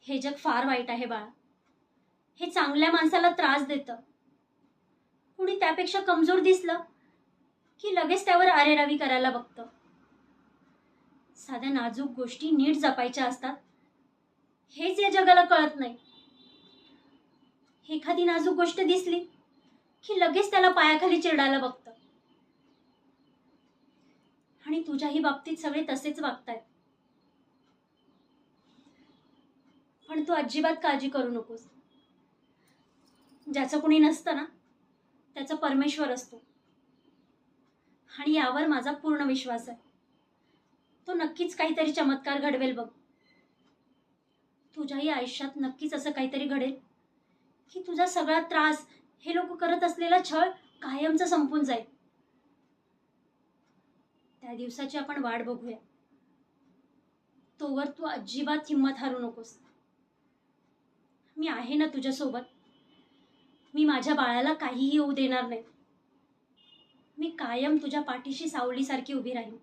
हे जग फार वाईट आहे बाळा. हे चांगल्या माणसाला त्रास देतं. कुणी त्यापेक्षा कमजोर दिसलं की लगेच त्यावर आरेरावी करायला बघतं. साध्या नाजूक गोष्टी नीट जपायच्या असतात हेच या जगाला कळत नाही. एखादी नाजूक गोष्ट दिसली की लगेच त्याला पायाखाली चिरडायला बघतं. आणि तुझ्याही बाबतीत सगळे तसेच वागतायत. पण तू अजिबात काळजी करू नकोस. ज्याचं कुणी नसतं ना त्याचा परमेश्वर असतो. आणि यावर माझा पूर्ण विश्वास आहे. तो नक्कीच काहीतरी चमत्कार घडवेल बघ. तुझ्याही आयुष्यात नक्कीच असं काहीतरी घडेल की तुझा सगळा त्रास, हे लोक करत असलेला छळ कायमचा संपून जाईल. त्या दिवसाची आपण वाट बघूया. तोवर तू अजिबात हिंमत हारू नकोस. मी आहे ना तुझ्यासोबत. मी माझ्या बाळाला काहीही होऊ देणार नाही. मी कायम तुझ्या पाठीशी सावलीसारखी उभी राहीन.